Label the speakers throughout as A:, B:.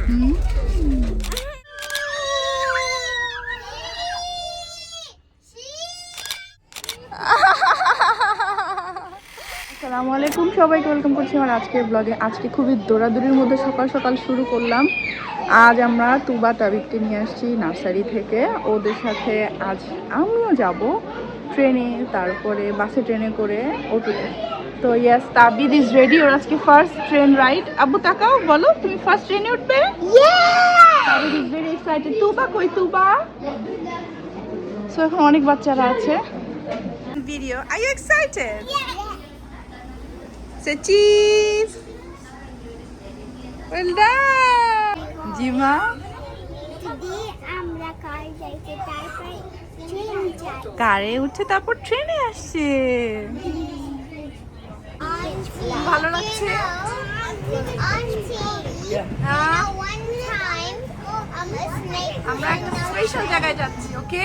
A: আসসালামু আলাইকুম সবাইকে ওয়েলকাম করছি আমার আজকের ব্লগে। আজকে খুবই দৌড়াদৌড়ির মধ্যে সকাল সকাল শুরু করলাম। আজ আমরা তুবা তাবিককে নিয়ে আসছি নার্সারি থেকে। ওদের সাথে আজ আমিও যাব ট্রেনে, তারপরে বাসে, ট্রেনে করে অটোতে। তো ইয়েস, তাবিদ ইজ রেডি। ওর আজকে ফার্স্ট ট্রেন রাইড। আব্বু তাকাও, বলো তুমি ফার্স্ট ট্রেনে উঠবে। Tabid is very excited. Tuba কই তুবা? সো এখন অনেক বাচ্চারা আছে। Video, are you excited? Say cheese. Well done. Jima.
B: Today আমরা কার যাইতে তারপর ট্রেন যাই।
A: কারে উঠে তারপর ট্রেনে আসছে। ভালো লাগছে? আমরা একটা স্পেশাল জায়গায় যাচ্ছি, ওকে?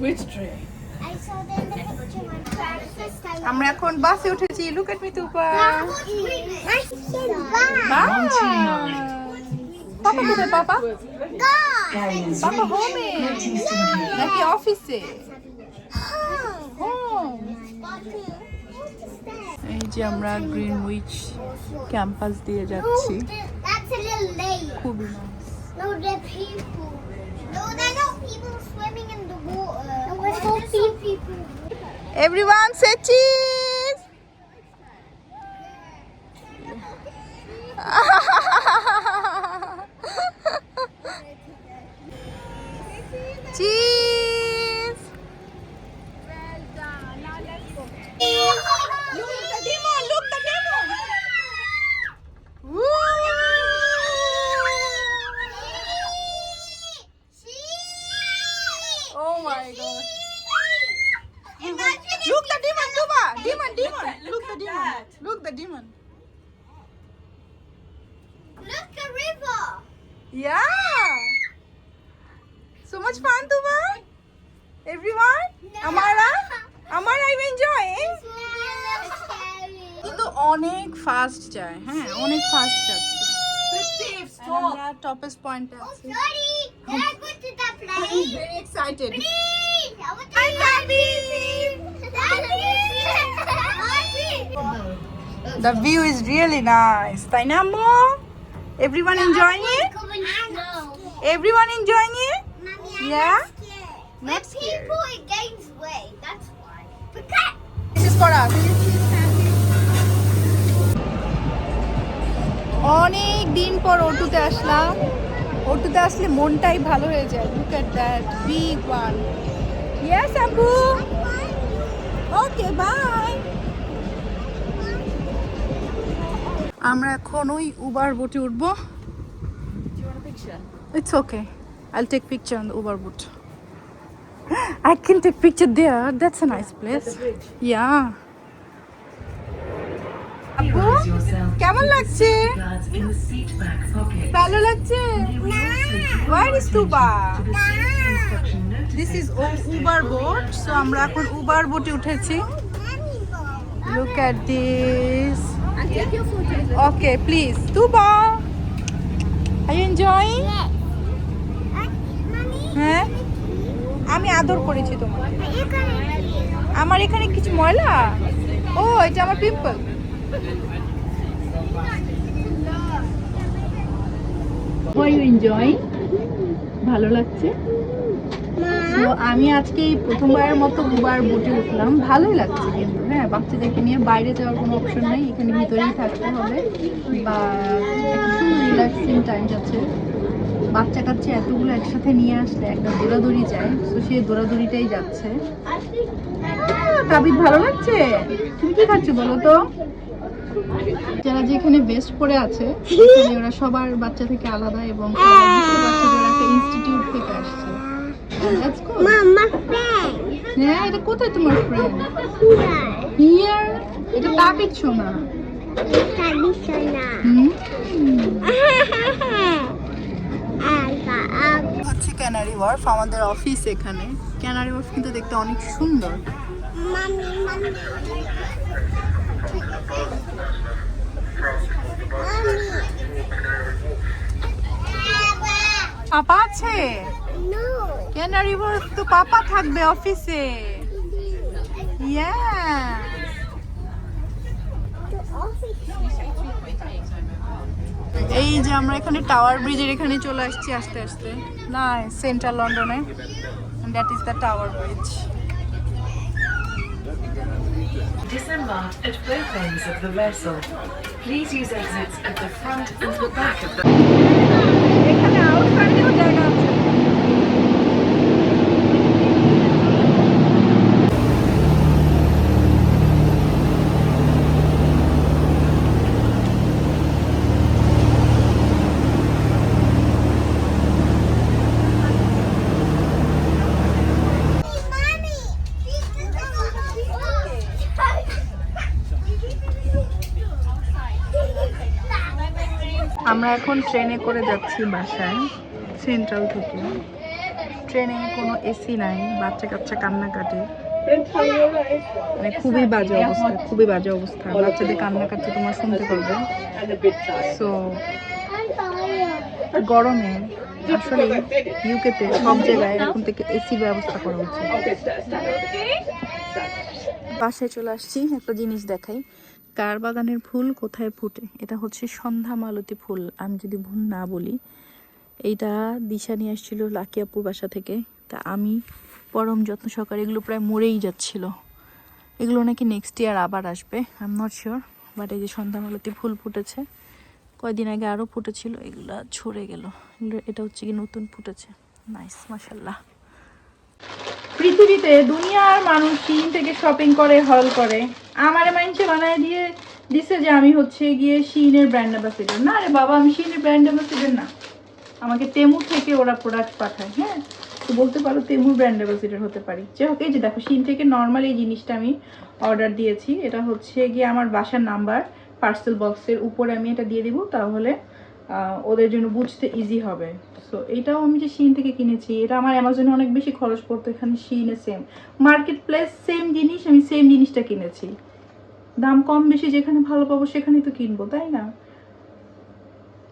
A: Which train? আমরা এখন বাসে উঠেছি। Look at me তুপা। পাপা কোথায়? পাপা পাপা হোমে নাকি অফিসে? এই যে আমরা গ্রিনউইচ ক্যাম্পাস দিয়ে যাচ্ছি। খুবই Everyone say cheese. Cheese. Well done. Now let's go. Look the demon. Look the demon. Woo! Oh my God. Look the demon, Tuba. Demon. Look the demon. Look the demon.
B: Look the river.
A: Yeah. So much fun, Tuba. Everyone. Amara, I'm enjoying. কিন্তু অনেক fast যায়, হ্যাঁ অনেক fast যাচ্ছে। আমরা toppest পয়েন্টে আছি।
B: Sorry, can I go to the place?
A: Very excited.
B: Please, I want to Daddy.
A: The view is really nice. তাই না আম্মু? Everyone enjoying it? Everyone enjoying it? Yeah? Not scared.
B: People it gains weight, that's why. Because
A: This is for us. অনেক দিন পর অটোতে আসলাম। অটোতে আসলে মনটাই ভালো হয়ে যায়। Look at that big one. Yes, Abu. Okay, bye. আমরা এখন ওই উবার বোটে উঠবো। It's okay. I'll take picture on the Uber boat. I can take picture there. That's a nice place. Yeah. আপু কেমন লাগছে? ভালো লাগছে? Where is Tuba? This is Uber boat. So আমরা এখন Uber boat-এ উঠেছি। Look at this.
B: I'll take your photo.
A: Okay, please. Tuba, are you enjoying? হ্যাঁ, আমি আদর করেছি তোমার। আমার এখানে কিছু ময়লা? ও, এটা আমার পিম্পল। Are you enjoying? ভালো লাগছে? তো আমি আজকে এই প্রথমবারের মতো উবার বোটে উঠলাম। ভালোই লাগছে কিন্তু, হ্যাঁ বাচ্চাদেরকে নিয়ে বাইরে যাওয়ার কোনো অপশন নেই, এখানে ভিতরেই থাকতে হবে। বা একটা সুন্দর রিল্যাক্সিং টাইম যাচ্ছে। বাচ্চা কাচ্চা এতগুলো একসাথে নিয়ে আসলে একটা দৌড়াদৌড়ি যায়, তো সেই দৌড়াদৌড়িটাই যাচ্ছে। তাবিদ ভালো লাগছে? তুমি কি খাচ্ছ বলো তো? যারা যেখানে বেস্ট পড়ে আছে সেখানে ওরা সবার বাচ্চা থেকে আলাদা এবং বাচ্চাদের একটা ইনস্টিটিউট থেকে আসছে। That's good.
B: Mama friend.
A: হ্যাঁ, এটা কোথায় তোমার ফ্রেন্ড? হিয়ার। এটা তাবিদ শোনা। হচ্ছে ক্যানারি ওয়ার্ফ, আমাদের অফিস এখানে। ক্যানারি ওয়ার্ফ কিন্তু দেখতে অনেক সুন্দর। পাপা আছে?
B: No.
A: ক্যানারি হোয়ার্ফ তো পাপা থাকবে অফিসে। ইয়া
B: The office.
A: এই যে আমরা এখানে টাওয়ার ব্রিজের এখানে চলে আসছি আস্তে আস্তে। না, সেন্ট্রাল লন্ডনে। That is the tower bridge.
C: Disembark at both ends of the vessel. Please use exits at the front and the back of the...
A: এখানে আউটসাইডেও জায়গা আছে।
B: Mommy.
A: আমরা এখন ট্রেনে করে যাচ্ছি বাসায় সেন্ট্রাল থেকে। ট্রেনে কোনো এসি নাই, বাচ্চা কাচ্চা কান্নাকাটি, মানে খুবই বাজে অবস্থা, খুবই বাজে অবস্থা। বাচ্চাদের কান্নাকাটি তোমার শুনতে পারবে। সো গরমে আসলে ইউকেতে সব জায়গায় এখন থেকে এসি ব্যবস্থা করা উচিত। বাসায় চলে আসছি, একটা জিনিস দেখাই। কার বাগানের ফুল কোথায় ফুটে? এটা হচ্ছে সন্ধ্যা মালতী ফুল, আমি যদি ভুল না বলি। এইটা দিশা নিয়ে আসছিল লাকি আপুর বাসা থেকে। তা আমি পরম যত্ন সহকারে, এগুলো প্রায় মরেই যাচ্ছিল। এগুলো নাকি নেক্সট ইয়ার আবার আসবে, I am not sure. But এই যে সন্ধ্যা মালতী ফুল ফুটেছে, কয়দিন আগে আরও ফুটেছিল, এগুলো ঝরে গেল। এটা হচ্ছে কি নতুন ফুটেছে, নাইস মাশাল্লাহ। পৃথিবীতে দুনিয়ার মানুষ চীন থেকে শপিং করে, হল করে। আমারে মাইন্ডে বানায় দিয়ে দিছে যে আমি হচ্ছে গিয়ে শিনের ব্র্যান্ড অ্যাম্বাসেডর। না রে বাবা, আমি শিনের ব্র্যান্ড অ্যাম্বাসেডর না। আমাকে তেমুর থেকে ওরা প্রোডাক্ট পাঠায়। হ্যাঁ, তো বলতে পারো তেমুর ব্র্যান্ড অ্যাম্বাসেডর হতে পারি। যাই হোক, এই যে দেখো শিন থেকে নর্মাল এই জিনিসটা আমি অর্ডার দিয়েছি। এটা হচ্ছে গিয়ে আমার বাসার নাম্বার, পার্সেল বক্সের উপরে আমি এটা দিয়ে দিব, তাহলে ওদের জন্য বুঝতে ইজি হবে। সো এটাও আমি যে শিন থেকে কিনেছি, এটা আমার অ্যামাজনে অনেক বেশি খরচ পড়তো, এখানে শিনে সেম মার্কেট প্লেস সেম জিনিস, আমি সেম জিনিসটা কিনেছি। দাম কম বেশি যেখানে ভালো পাবো সেখানেই তো কিনবো, তাই না?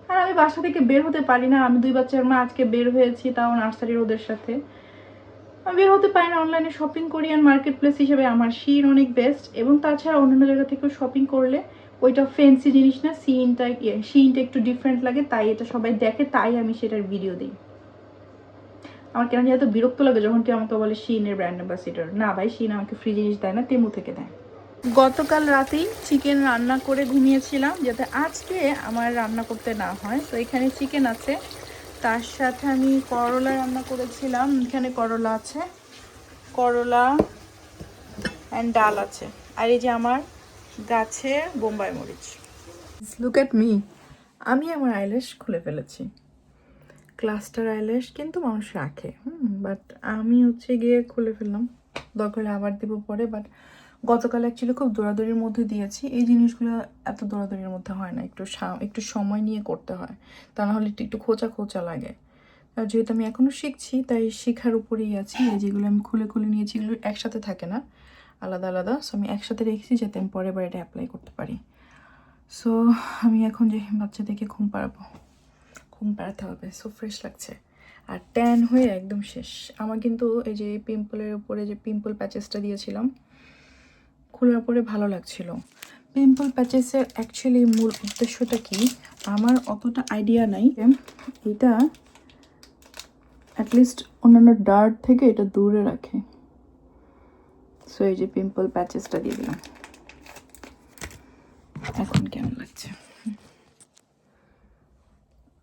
A: আর আমি বাসা থেকে বের হতে পারি না, আমি 2 বাচ্চার মা। আজকে বের হয়েছি, তাও নার্সারির ওদের সাথে। আমি বের হতে পারি না, অনলাইনে শপিং করি। আর মার্কেট প্লেস হিসেবে আমার শিন অনেক বেস্ট। এবং তাছাড়া অন্যান্য জায়গা থেকেও শপিং করলে ওইটা ফ্যান্সি জিনিস না, শিনটা একটু ডিফারেন্ট লাগে, তাই এটা সবাই দেখে, তাই আমি সেটার ভিডিও দিই। আমার কেন এত বিরক্ত লাগে যখন কেউ আমাকে বলে শিনের ব্র্যান্ড অ্যাম্বাসেডর। না ভাই, শিন আমাকে ফ্রি জিনিস দেয় না, তেমু থেকে দেয়। গতকাল রাতেই চিকেন রান্না করে ঘুমিয়েছিলাম, যাতে আজকে আমার রান্না করতে না হয়। তো এখানে চিকেন আছে, তার সাথে আমি করলা রান্না করেছিলাম। এখানে করলা আছে, করলা অ্যান্ড ডাল আছে। আর এই যে আমার গাছে বোম্বাই মরিচ। লুক এট মি, আমি আমার আইল্যাশ খুলে ফেলেছি। ক্লাস্টার আইল্যাশ কিন্তু মানুষ রাখে, বাট আমি হচ্ছে গিয়ে খুলে ফেললাম। দরকার আবার দিব পরে। বাট গতকাল অ্যাকচুয়ালি খুব দৌড়াদৌড়ির মধ্যে দিয়েছি। এই জিনিসগুলো এত দৌড়াদৌড়ির মধ্যে হয় না, একটু সময় নিয়ে করতে হয়, তা না হলে একটু খোঁচা খোঁচা লাগে। আর যেহেতু আমি এখনও শিখছি, তাই শেখার উপরেই আছি। এই যেগুলো আমি খুলে খুলে নিয়েছি, এগুলো একসাথে থাকে না, আলাদা আলাদা। সো আমি একসাথে রেখেছি যাতে আমি পরের বার এটা অ্যাপ্লাই করতে পারি। সো আমি এখন যে বাচ্চাদেরকে ঘুম পাড়াতে হবে। সো ফ্রেশ লাগছে, আর ট্যান হয়ে একদম শেষ। আমার কিন্তু এই যে পিম্পলের উপরে যে পিম্পল প্যাচেসটা দিয়েছিলাম, খোলার পরে ভালো লাগছিল। পিম্পল প্যাচেসের অ্যাকচুয়ালি মূল উদ্দেশ্যটা কি আমার অতটা আইডিয়া নাই। এটা অ্যাটলিস্ট অন্যান্য ডার্ট থেকে এটা দূরে রাখে। সো এই যে পিম্পল প্যাচেসটা দিয়ে দিলাম। এখন কেমন লাগছে?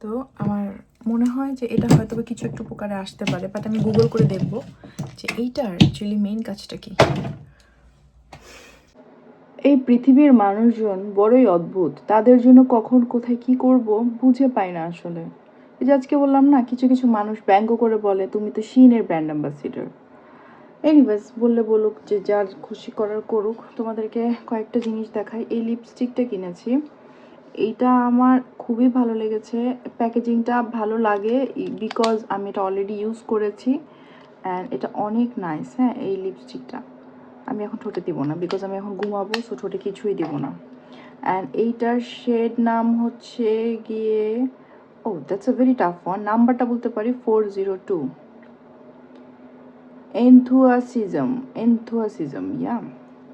A: তো আমার মনে হয় যে এটা হয়তো বা কিছু একটু উপকারে আসতে পারে, বাট আমি গুগল করে দেখবো যে এইটার অ্যাকচুয়ালি মেইন কাজটা কি। এই পৃথিবীর মানুষজন বড়ই অদ্ভুত, তাদের জন্য কখন কোথায় কি করব বুঝে পাই না আসলে। এই যে আজকে বললাম না, কিছু কিছু মানুষ ব্যঙ্গ করে বলে তুমি তো শিনের ব্র্যান্ড অ্যাম্বাসেডর। এনিওয়েজ, বললে বলুক, যে যার খুশি করার করুক। তোমাদেরকে কয়েকটা জিনিস দেখাই। এই লিপস্টিকটা কিনেছি, এইটা আমার খুবই ভালো লেগেছে। প্যাকেজিংটা ভালো লাগে বিকজ আমি এটা অলরেডি ইউজ করেছি অ্যান্ড এটা অনেক নাইস। হ্যাঁ, এই লিপস্টিকটা আমি এখন ঠোঁটে দিব না, বিকজ আমি এখন ঘুমাবো, সো ঠোঁটে কিছুই দিব না। অ্যান্ড এইটার শেড নাম হচ্ছে গিয়ে ও that's a very tough one, নাম্বারটা বলতে পারি 402। Enthusiasm, yeah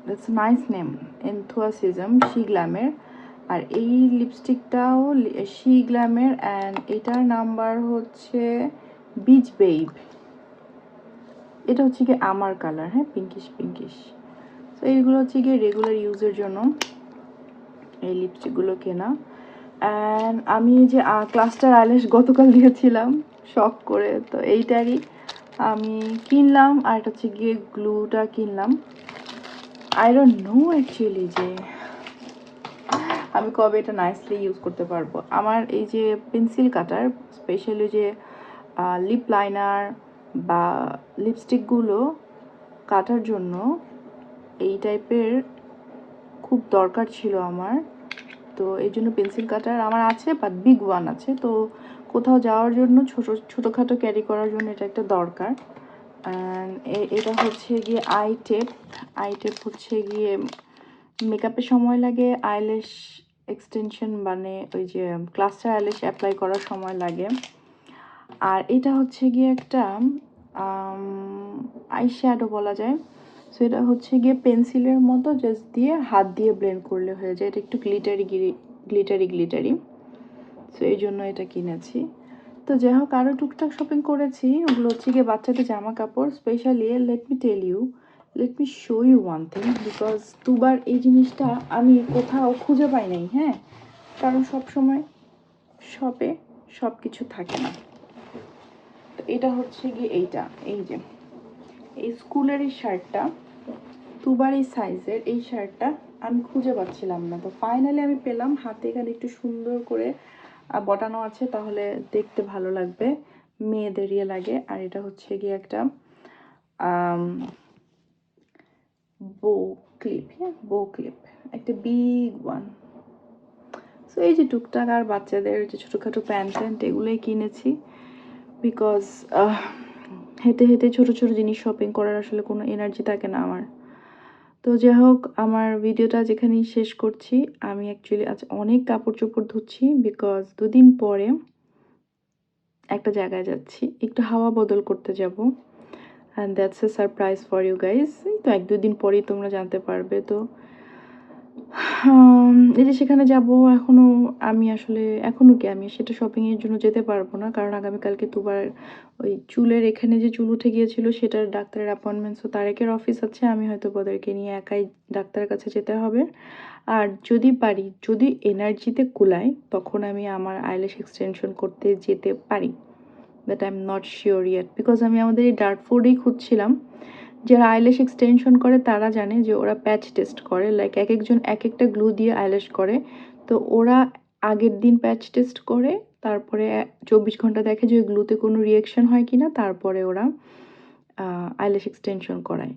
A: that's a nice name, enthusiasm, she glamour. আর এই লিপস্টিকটাও শি গ্ল্যামের, অ্যান্ড এটার নাম্বার হচ্ছে বিচ বেইব। এটা হচ্ছে কি আমার কালার, হ্যাঁ, পিঙ্কিশ। তো এইগুলো হচ্ছে গিয়ে রেগুলার ইউজের জন্য এই লিপস্টিকগুলো কেনা। অ্যান্ড আমি যে ক্লাস্টার আইল্যাশ গতকাল দিয়েছিলাম শখ করে, তো এইটারই আমি কিনলাম। আর এটা হচ্ছে গিয়ে গ্লুটা কিনলাম। আই ডোন্ট নো অ্যাকচুয়ালি যে আমি কবে এটা নাইসলি ইউজ করতে পারবো। আমার এই যে পেন্সিল কাটার, স্পেশালি যে লিপ লাইনার বা লিপস্টিকগুলো কাটার জন্য এই টাইপের খুব দরকার ছিল আমার। তো এই জন্য পেন্সিল কাটার আমার আছে, বাট বিগ ওয়ান আছে। তো কোথাও যাওয়ার জন্য ছোটোখাটো ক্যারি করার জন্য এটা একটা দরকার। অ্যান্ড এটা হচ্ছে গিয়ে আই টেপ হচ্ছে গিয়ে মেকআপের সময় লাগে, আইল্যাশ এক্সটেনশন মানে ওই যে ক্লাস্টার আইল্যাশ অ্যাপ্লাই করার সময় লাগে। আর এটা হচ্ছে গিয়ে একটা আই শ্যাডো বলা যায়। সো এটা হচ্ছে গিয়ে পেন্সিলের মতো জাস্ট দিয়ে হাত দিয়ে ব্লেন্ড করলে হয়ে যায়। এটা একটু গ্লিটারি। সো এই জন্য এটা কিনেছি। তো যাই হোক, আরও টুকটাক শপিং করেছি। ওগুলো হচ্ছে গিয়ে বাচ্চাদের জামা কাপড়। Specially let me show you one thing, because দুবার এই জিনিসটা আমি কোথাও খুঁজে পাই নাই, হ্যাঁ, কারণ সবসময় শপে সব কিছু থাকে না। তো এটা হচ্ছে গিয়ে এই যে এই স্কুলের এই শার্টটা, দুবার এই সাইজের এই শার্টটা আমি খুঁজে পাচ্ছিলাম না। তো ফাইনালি আমি পেলাম। হাতে এখানে একটু সুন্দর করে বটানো আছে, তাহলে দেখতে ভালো লাগবে, মেয়েদের ইয়ে লাগে। আর এটা হচ্ছে গিয়ে একটা বো ক্লিপ, একটা বিগ ওয়ান। সো এই যে টুকটাক আর বাচ্চাদের যে ছোটোখাটো প্যান্ট এগুলোই কিনেছি, বিকজ হেঁটে ছোটো জিনিস শপিং করার আসলে কোনো এনার্জি থাকে না আমার। তো যাই হোক, আমার ভিডিওটা যেখানেই শেষ করছি। আমি অ্যাকচুয়ালি আজ অনেক কাপড় চোপড় ধুচ্ছি, বিকজ 2 দিন পরে একটা জায়গায় যাচ্ছি, একটু হাওয়া বদল করতে যাব। And that's a surprise for you guys. তো 1-2 দিন পরেই তোমরা জানতে পারবে। তো এই যে সেখানে যাব, এখনও কি আমি সেটা শপিংয়ের জন্য যেতে পারবো না, কারণ আগামীকালকে দুবার ওই চুলের এখানে যে চুল উঠে গিয়েছিল সেটার ডাক্তারের অ্যাপয়েন্টমেন্ট। সো তারেকের অফিস আছে, আমি হয়তো ওদেরকে নিয়ে একাই ডাক্তারের কাছে যেতে হবে। আর যদি এনার্জিতে কুলায়, তখন আমি আমার আইল্যাশ এক্সটেনশন করতে যেতে পারি, but I am not sure yet, because আমি আমাদের এই ডার্টফোর্ডেই খুঁজছিলাম। যারা আইল্যাশ এক্সটেনশন করে তারা জানে যে ওরা প্যাচ টেস্ট করে, লাইক এক একজন এক একটা গ্লু দিয়ে আইল্যাশ করে। তো ওরা আগের দিন প্যাচ টেস্ট করে, তারপরে 24 ঘন্টা দেখে যে ওই গ্লুতে কোনো রিয়েকশন হয় কি না, তারপরে ওরা আইল্যাশ এক্সটেনশন করায়।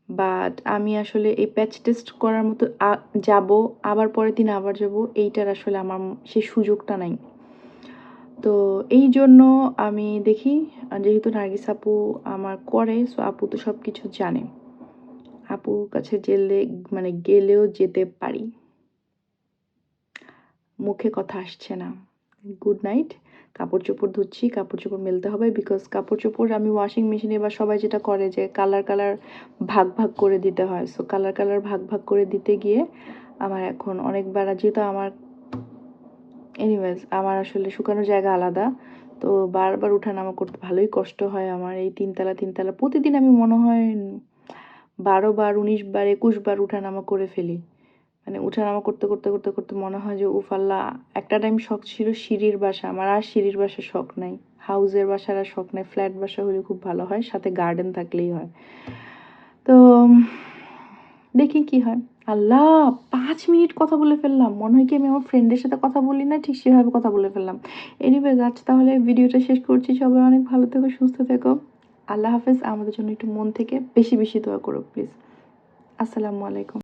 A: বাট আমি আসলে এই প্যাচ টেস্ট করার মতো যাব, আবার পরের দিন আবার যাব, এইটার আসলে আমার সেই সুযোগটা নাই। তো এই জন্য আমি দেখি, যেহেতু নার্গিস আপু আমার করে, সো আপু তো সব কিছু জানে, আপুর কাছে গেলেও যেতে পারি। মুখে কথা আসছে না। Good night. কাপড় চোপড় ধুচ্ছি, কাপড় চোপড় মেলতে হবে, বিকজ কাপড় চোপড় আমি ওয়াশিং মেশিনে বা সবাই যেটা করে যে কালার ভাগ করে দিতে হয়। সো কালার ভাগ করে দিতে গিয়ে আমার এখন অনেকবার, যেহেতু আমার আমার আসলে শুকানোর জায়গা আলাদা, তো বারবার উঠানামা করতে ভালোই কষ্ট হয় আমার। এই 3 তলা প্রতিদিন আমি মনে হয় 12 বার, 19 বার, 21 বার উঠানামা করে ফেলি। মানে উঠানামা করতে মনে হয় যে উফ আল্লাহ। একটা টাইম শখ ছিল সিঁড়ির বাসা, আমার আর সিঁড়ির বাসা শখ নাই, হাউসের বাসার আর শখ নাই, ফ্ল্যাট বাসা হলে খুব ভালো হয়, সাথে গার্ডেন থাকলেই হয়। তো দেখি কি হয়। আল্লাহ, 5 মিনিট কথা বলে ফেললাম, মনে হয় কি আমি আমার ফ্রেন্ডের সাথে কথা বলি না, ঠিক সেভাবে কথা বলে ফেললাম। এনিওয়েজ, আজ তাহলে ভিডিওটা শেষ করছি। সবাই অনেক ভালো থেকো, সুস্থ থেকো। আল্লাহ হাফেজ। আমাদের জন্য একটু মন থেকে বেশি দোয়া করো প্লিজ। আসসালামু আলাইকুম।